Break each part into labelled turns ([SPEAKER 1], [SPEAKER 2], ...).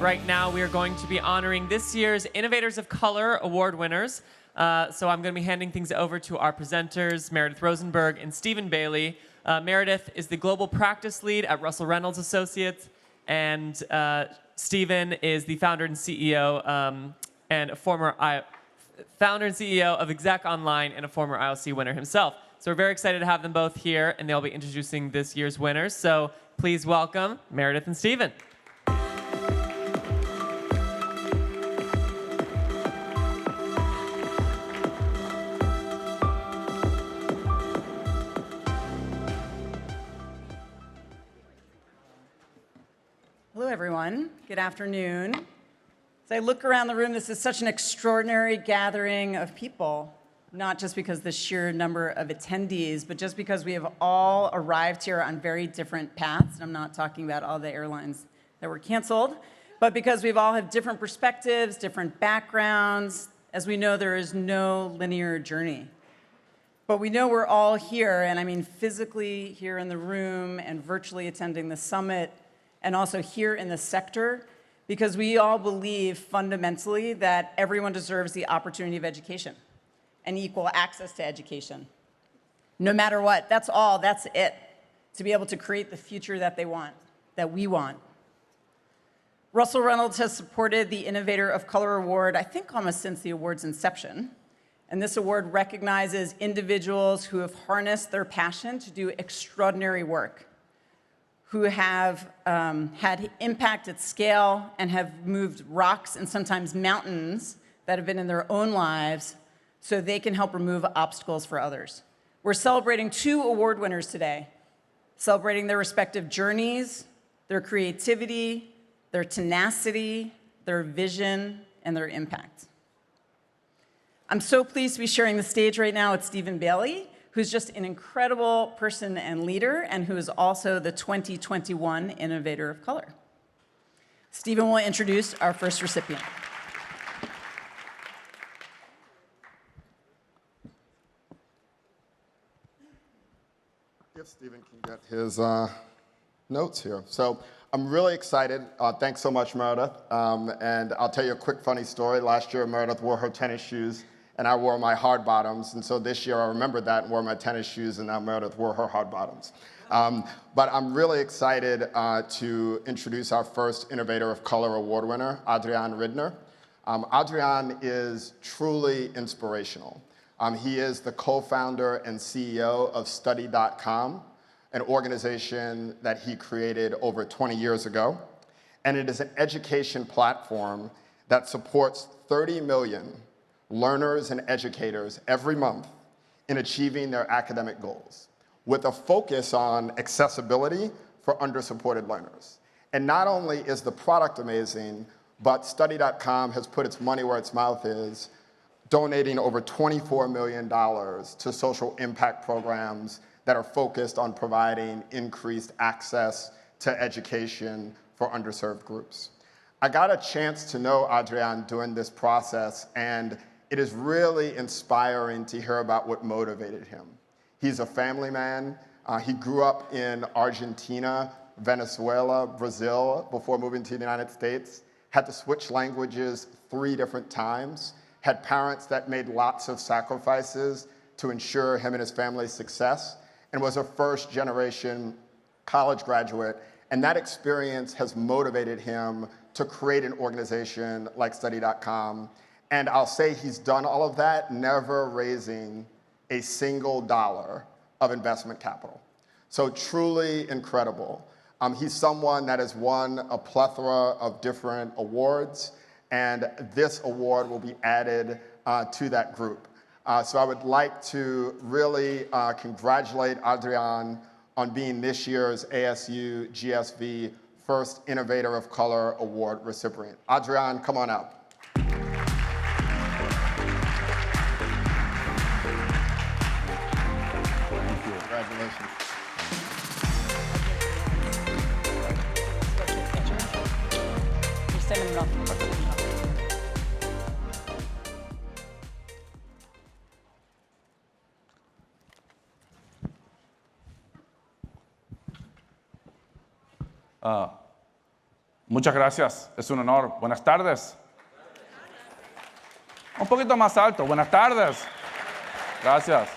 [SPEAKER 1] right now we are going to be honoring this year's Innovators of Color award winners. So I'm going to be handing things over to our presenters, Meredith Rosenberg and Stephen Bailey. Meredith is the global practice lead at Russell Reynolds Associates, and Stephen is the founder and CEO and a former founder and CEO of Exec Online and a former ILC winner himself. So we're very excited to have them both here, and they'll be introducing this year's winners. So please welcome Meredith and Stephen.
[SPEAKER 2] Hello, everyone. Good afternoon. As I look around the room, this is such an extraordinary gathering of people, not just because of the sheer number of attendees, but just because we have all arrived here on very different paths. And I'm not talking about all the airlines that were canceled, but because we've all have different perspectives, different backgrounds. As we know, there is no linear journey. But we know we're all here, and I mean physically here in the room and virtually attending the summit, and also here in the sector, because we all believe fundamentally that everyone deserves the opportunity of education and equal access to education. No matter what, that's all, that's it, to be able to create the future that they want, that we want. Russell Reynolds has supported the Innovator of Color Award, I think almost since the award's inception. And this award recognizes individuals who have harnessed their passion to do extraordinary work, who have had impact at scale and have moved rocks and sometimes mountains that have been in their own lives so they can help remove obstacles for others. We're celebrating 2 award winners today, celebrating their respective journeys, their creativity, their tenacity, their vision, and their impact. I'm so pleased to be sharing the stage right now with Stephen Bailey, who's just an incredible person and leader, and who is also the 2021 Innovator of Color. Stephen will introduce our first recipient.
[SPEAKER 3] If Stephen can get his notes here. So I'm really excited. Thanks so much, Meredith. And I'll tell you a quick funny story. Last year, Meredith wore her tennis shoes, and I wore my hard bottoms. And so this year I remembered that and wore my tennis shoes, and now Meredith wore her hard bottoms. But I'm really excited to introduce our first Innovator of Color Award winner, Adrian Ridner. Adrian is truly inspirational. He is the co-founder and CEO of Study.com, an organization that he created over 20 years ago. And it is an education platform that supports 30 million learners and educators every month in achieving their academic goals, with a focus on accessibility for under-supported learners. And not only is the product amazing, but Study.com has put its money where its mouth is, donating over $24 million to social impact programs that are focused on providing increased access to education for underserved groups. I got a chance to know Adrian during this process, and it is really inspiring to hear about what motivated him. He's a family man. He grew up in Argentina, Venezuela, Brazil, before moving to the United States, had to switch languages 3 different times, had parents that made lots of sacrifices to ensure him and his family's success, and was a first-generation college graduate. And that experience has motivated him to create an organization like Study.com. And I'll say he's done all of that, never raising a single dollar of investment capital. So truly incredible. He's someone that has won a plethora of different awards, and this award will be added to that group. So I would like to really congratulate Adrian on being this year's ASU+GSV First Innovator of Color Award recipient. Adrian, come on out. Congratulations.
[SPEAKER 4] Muchas gracias. Es un honor. Buenas tardes. Un poquito más alto. Buenas tardes. Gracias.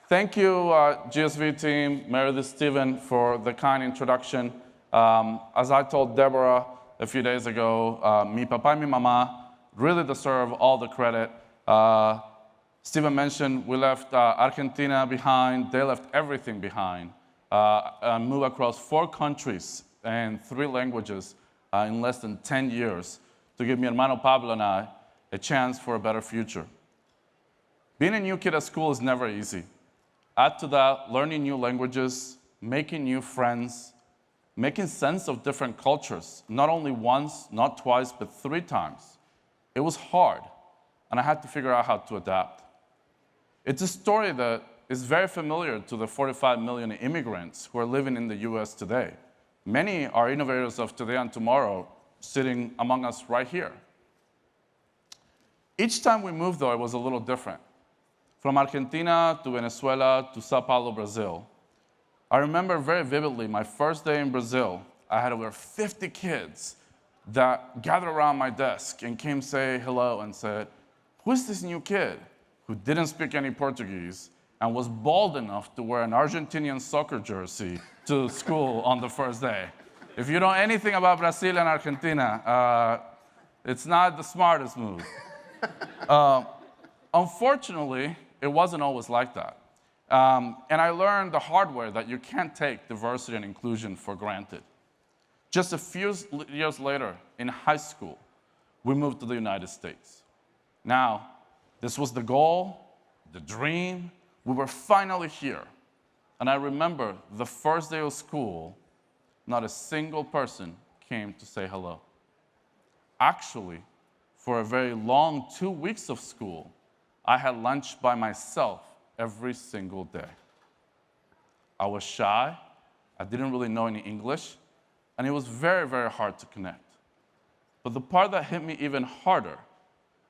[SPEAKER 4] Thank you, GSV team, Meredith, Steven, for the kind introduction. As I told Deborah a few days ago, mi papá y mi mamá really deserve all the credit. Steven mentioned we left Argentina behind. They left everything behind and moved across 4 countries and 3 languages in less than 10 years to give mi hermano Pablo and I a chance for a better future. Being a new kid at school is never easy. Add to that learning new languages, making new friends, making sense of different cultures, not only once, not twice, but 3 times. It was hard, and I had to figure out how to adapt. It's a story that is very familiar to the 45 million immigrants who are living in the US today. Many are innovators of today and tomorrow, sitting among us right here. Each time we moved, though, it was a little different. From Argentina to Venezuela to Sao Paulo, Brazil. I remember very vividly my first day in Brazil. I had over 50 kids that gathered around my desk and came say hello and said, "Who is this new kid who didn't speak any Portuguese and was bold enough to wear an Argentinian soccer jersey to school on the first day?" If you know anything about Brazil and Argentina, it's not the smartest move. Unfortunately, it wasn't always like that. And I learned the hard way that you can't take diversity and inclusion for granted. Just a few years later, in high school, we moved to the United States. Now, this was the goal, the dream. We were finally here. And I remember the first day of school, not a single person came to say hello. Actually, for a very long 2 weeks of school, I had lunch by myself every single day. I was shy, I didn't really know any English, and it was very, very hard to connect. But the part that hit me even harder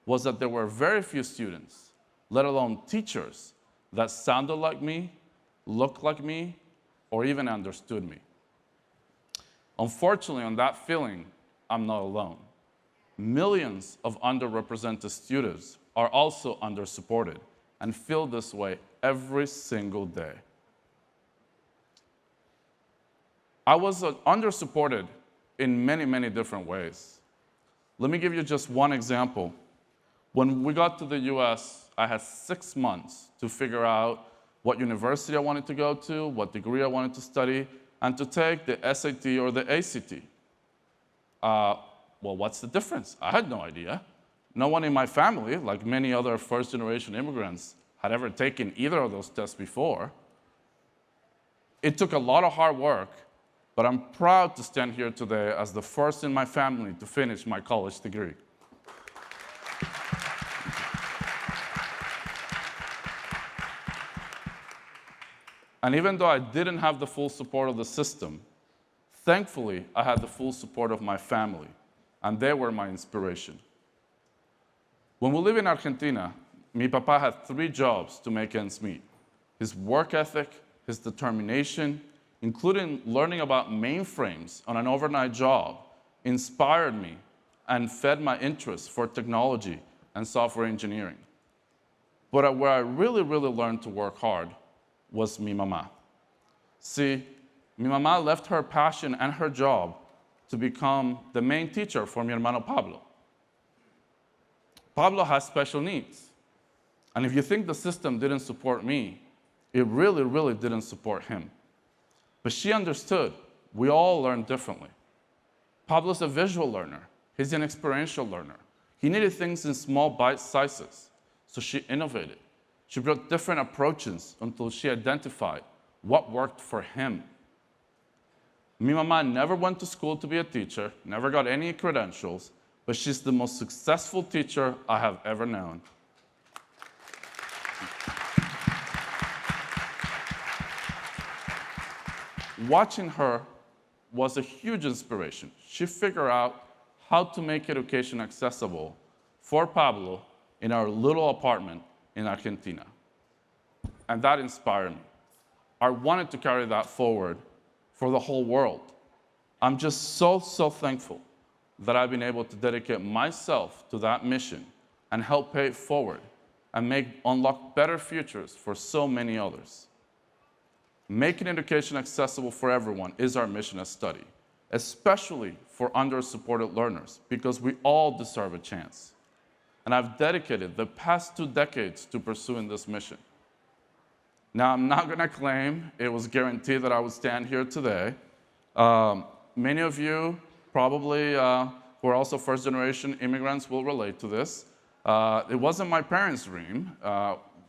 [SPEAKER 4] was that there were very few students, let alone teachers, that sounded like me, looked like me, or even understood me. Unfortunately, on that feeling, I'm not alone. Millions of underrepresented students are also undersupported and feel this way every single day. I was undersupported in many, many different ways. Let me give you just one example. When we got to the US, I had 6 months to figure out what university I wanted to go to, what degree I wanted to study, and to take the SAT or the ACT. Well, what's the difference? I had no idea. No one in my family, like many other first-generation immigrants, had ever taken either of those tests before. It took a lot of hard work, but I'm proud to stand here today as the first in my family to finish my college degree. And even though I didn't have the full support of the system, thankfully, I had the full support of my family, and they were my inspiration. When we lived in Argentina, mi papá had 3 jobs to make ends meet. His work ethic, his determination, including learning about mainframes on an overnight job, inspired me and fed my interest for technology and software engineering. But where I really, really learned to work hard was mi mamá. See, mi mamá left her passion and her job to become the main teacher for mi hermano Pablo. Pablo has special needs. And if you think the system didn't support me, it really, really didn't support him. But she understood we all learn differently. Pablo's a visual learner. He's an experiential learner. He needed things in small bite sizes, so she innovated. She brought different approaches until she identified what worked for him. Mi mamá never went to school to be a teacher, never got any credentials, but she's the most successful teacher I have ever known. Watching her was a huge inspiration. She figured out how to make education accessible for Pablo in our little apartment in Argentina. And that inspired me. I wanted to carry that forward for the whole world. I'm just so thankful that I've been able to dedicate myself to that mission and help pay it forward and unlock better futures for so many others. Making education accessible for everyone is our mission as Study, especially for under-supported learners, because we all deserve a chance. And I've dedicated the past 2 decades to pursuing this mission. Now, I'm not going to claim it was guaranteed that I would stand here today. Many of you probably who are also first-generation immigrants will relate to this. It wasn't my parents' dream.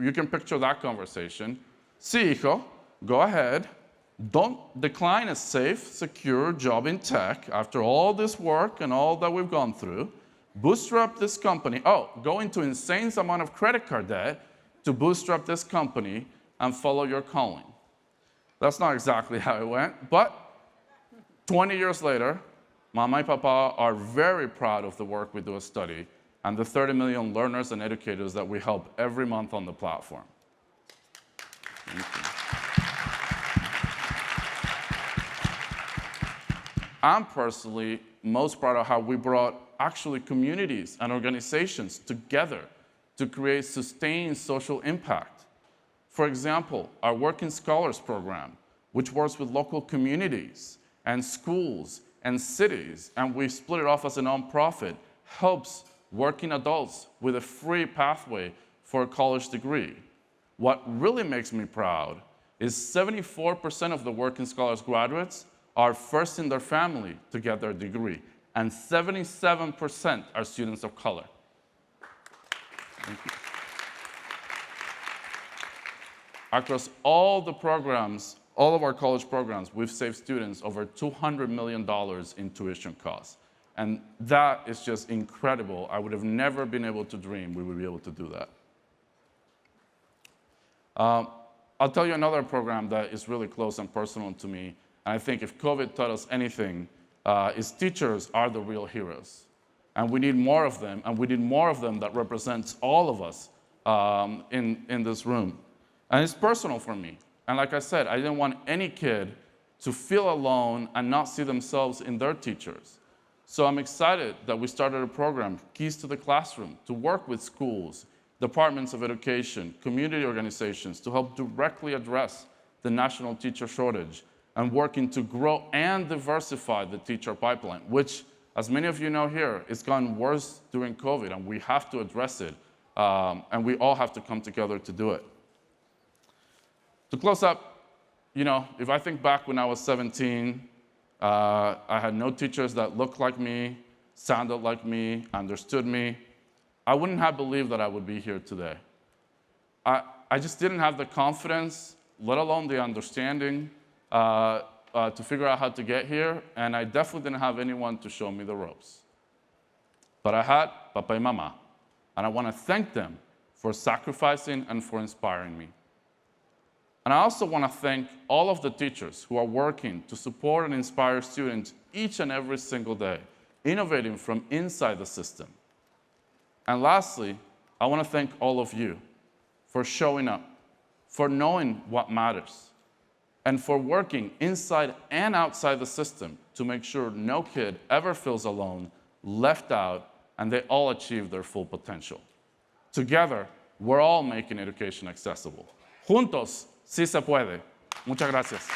[SPEAKER 4] You can picture that conversation. Sí, hijo, go ahead. Don't decline a safe, secure job in tech after all this work and all that we've gone through. Bootstrap this company. Oh, go into insane amount of credit card debt to bootstrap this company and follow your calling. That's not exactly how it went, but 20 years later, Mama and Papa are very proud of the work we do at Study and the 30 million learners and educators that we help every month on the platform. Thank you. I'm personally most proud of how we brought actually communities and organizations together to create sustained social impact. For example, our Working Scholars program, which works with local communities and schools and cities, and we split it off as a nonprofit, helps working adults with a free pathway for a college degree. What really makes me proud is 74% of the Working Scholars graduates are first in their family to get their degree, and 77% are students of color. Thank you. Across all the programs, all of our college programs, we've saved students over $200 million in tuition costs. And that is just incredible. I would have never been able to dream we would be able to do that. I'll tell you another program that is really close and personal to me. And I think if COVID taught us anything, is teachers are the real heroes. And we need more of them, and we need more of them that represents all of us in this room. And it's personal for me. And like I said, I didn't want any kid to feel alone and not see themselves in their teachers. So I'm excited that we started a program, Keys to the Classroom, to work with schools, departments of education, community organizations to help directly address the national teacher shortage and working to grow and diversify the teacher pipeline, which, as many of you know here, it's gotten worse during COVID, and we have to address it, and we all have to come together to do it. To close up, you know, if I think back when I was 17, I had no teachers that looked like me, sounded like me, understood me. I wouldn't have believed that I would be here today. I just didn't have the confidence, let alone the understanding, to figure out how to get here, and I definitely didn't have anyone to show me the ropes. But I had Papa and Mama, and I want to thank them for sacrificing and for inspiring me. And I also want to thank all of the teachers who are working to support and inspire students each and every single day, innovating from inside the system. And lastly, I want to thank all of you for showing up, for knowing what matters, and for working inside and outside the system to make sure no kid ever feels alone, left out, and they all achieve their full potential. Together, we're all making education accessible. Juntos, sí se puede. Muchas gracias.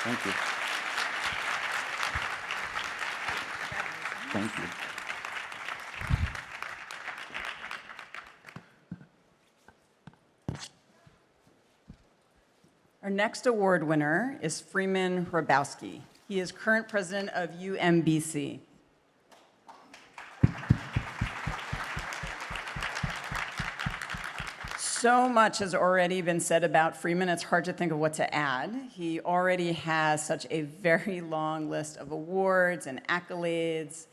[SPEAKER 4] Thank you. Thank you.
[SPEAKER 2] Our next award winner is Freeman Hrabowski. He is current president of UMBC. So much has already been said about Freeman, it's hard to think of what to add. He already has such a very long list of awards and accolades,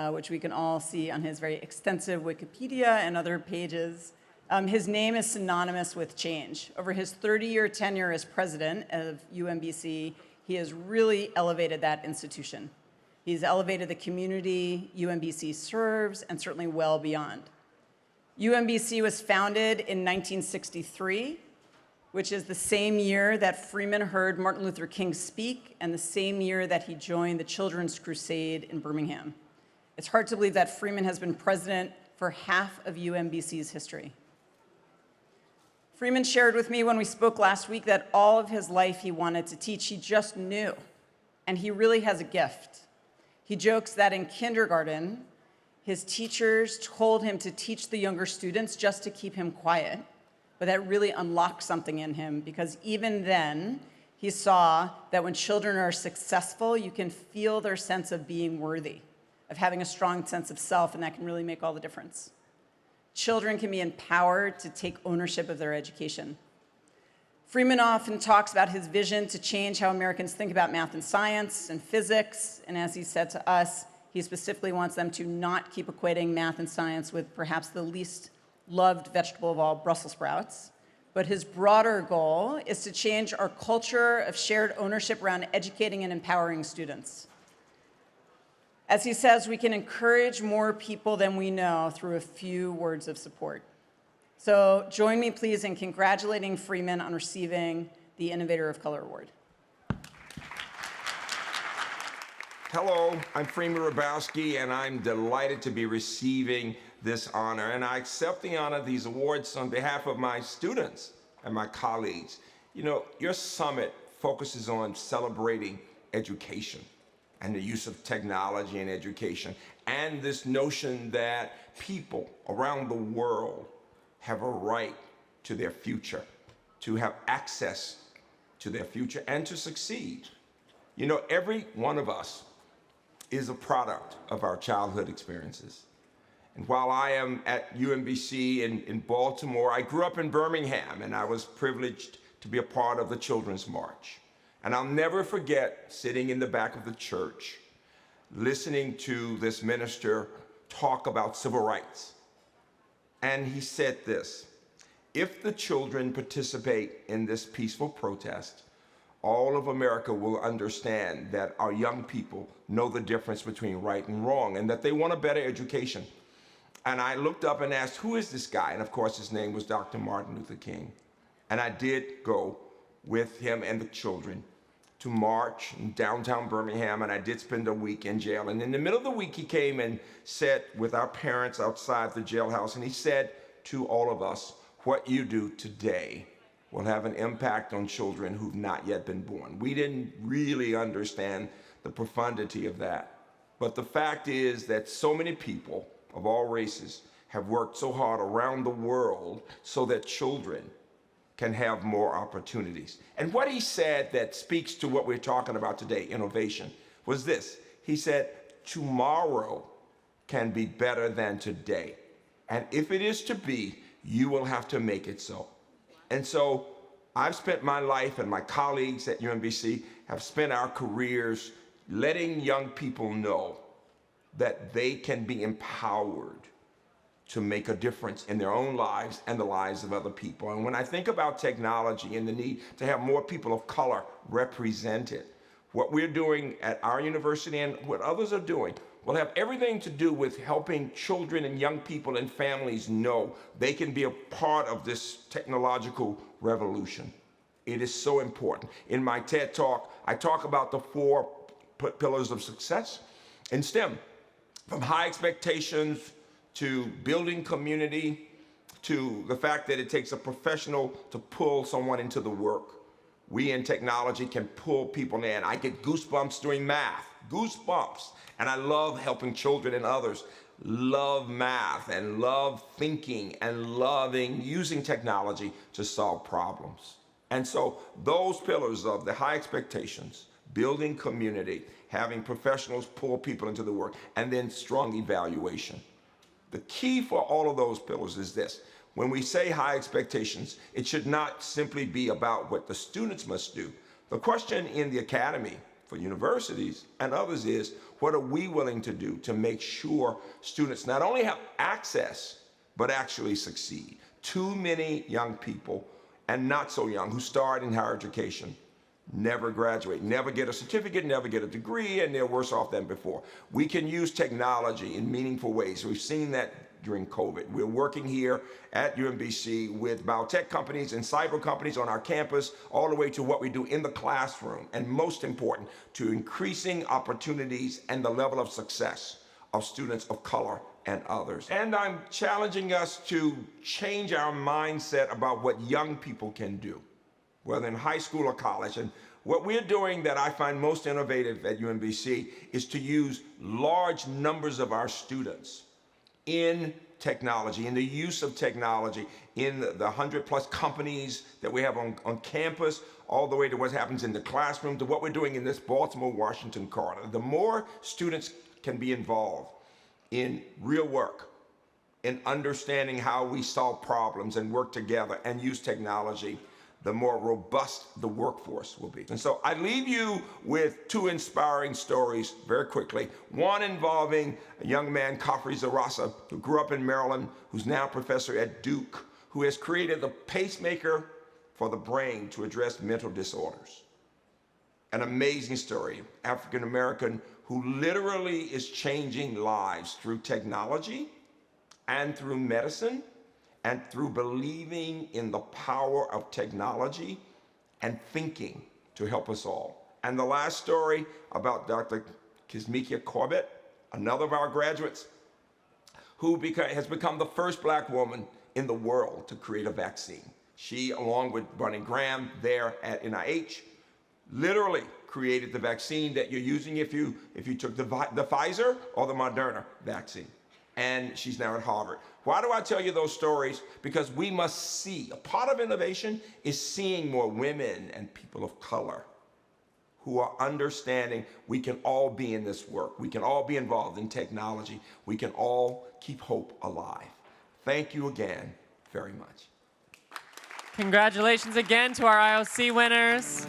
[SPEAKER 2] which we can all see on his very extensive Wikipedia and other pages. His name is synonymous with change. Over his 30-year tenure as president of UMBC, he has really elevated that institution. He's elevated the community UMBC serves, and certainly well beyond. UMBC was founded in 1963 which is the same year that Freeman heard Martin Luther King speak and the same year that he joined the Children's Crusade in Birmingham. It's hard to believe that Freeman has been president for half of UMBC's history. Freeman shared with me when we spoke last week that all of his life he wanted to teach. He just knew, and he really has a gift. He jokes that in kindergarten, his teachers told him to teach the younger students just to keep him quiet, but that really unlocked something in him because even then, he saw that when children are successful, you can feel their sense of being worthy, of having a strong sense of self, and that can really make all the difference. Children can be empowered to take ownership of their education. Freeman often talks about his vision to change how Americans think about math and science and physics, and as he said to us, he specifically wants them to not keep equating math and science with perhaps the least loved vegetable of all, Brussels sprouts. But his broader goal is to change our culture of shared ownership around educating and empowering students. As he says, we can encourage more people than we know through a few words of support. So join me, please, in congratulating Freeman on receiving the Innovator of Color Award.
[SPEAKER 5] Hello, I'm Freeman Hrabowski, and I'm delighted to be receiving this honor. And I accept the honor of these awards on behalf of my students and my colleagues. You know, your summit focuses on celebrating education and the use of technology in education, and this notion that people around the world have a right to their future, to have access to their future, and to succeed. You know, every one of us is a product of our childhood experiences. And while I am at UMBC in Baltimore, I grew up in Birmingham, and I was privileged to be a part of the Children's March. And I'll never forget sitting in the back of the church, listening to this minister talk about civil rights. And he said this: if the children participate in this peaceful protest, all of America will understand that our young people know the difference between right and wrong and that they want a better education. And I looked up and asked, who is this guy? And of course, his name was Dr. Martin Luther King. And I did go with him and the children to march in downtown Birmingham, and I did spend a week in jail. And in the middle of the week, he came and sat with our parents outside the jailhouse, and he said to all of us, what you do today will have an impact on children who've not yet been born. We didn't really understand the profundity of that. But the fact is that so many people of all races have worked so hard around the world so that children can have more opportunities. And what he said that speaks to what we're talking about today, innovation, was this. He said, tomorrow can be better than today. And if it is to be, you will have to make it so. And so I've spent my life, and my colleagues at UMBC have spent our careers letting young people know that they can be empowered to make a difference in their own lives and the lives of other people. And when I think about technology and the need to have more people of color represented, what we're doing at our university and what others are doing will have everything to do with helping children and young people and families know they can be a part of this technological revolution. It is so important. In my TED Talk, I talk about the 4 pillars of success in STEM, from high expectations to building community, to the fact that it takes a professional to pull someone into the work. We in technology can pull people in. I get goosebumps doing math, goosebumps. And I love helping children and others love math and love thinking and loving using technology to solve problems. And so those pillars of the high expectations, building community, having professionals pull people into the work, and then strong evaluation. The key for all of those pillars is this. When we say high expectations, it should not simply be about what the students must do. The question in the academy for universities and others is, what are we willing to do to make sure students not only have access, but actually succeed? Too many young people, and not so young, who start in higher education never graduate, never get a certificate, never get a degree, and they're worse off than before. We can use technology in meaningful ways. We've seen that during COVID. We're working here at UMBC with biotech companies and cyber companies on our campus, all the way to what we do in the classroom, and most important, to increasing opportunities and the level of success of students of color and others. And I'm challenging us to change our mindset about what young people can do, whether in high school or college. And what we're doing that I find most innovative at UMBC is to use large numbers of our students in technology, in the use of technology, in the 100+ companies that we have on campus, all the way to what happens in the classroom, to what we're doing in this Baltimore-Washington corridor. The more students can be involved in real work, in understanding how we solve problems and work together and use technology, the more robust the workforce will be. And so I leave you with two inspiring stories very quickly. One involving a young man, Kafri Zarasa, who grew up in Maryland, who's now a professor at Duke, who has created the pacemaker for the brain to address mental disorders. An amazing story, African American who literally is changing lives through technology and through medicine, and through believing in the power of technology and thinking to help us all. And the last story about Dr. Kizzmekia Corbett, another of our graduates, who has become the first Black woman in the world to create a vaccine. She, along with Barney Graham there at NIH, literally created the vaccine that you're using if you took the Pfizer or the Moderna vaccine. And she's now at Harvard. Why do I tell you those stories? Because we must see. A part of innovation is seeing more women and people of color who are understanding we can all be in this work. We can all be involved in technology. We can all keep hope alive. Thank you again very much.
[SPEAKER 1] Congratulations again to our IOC winners.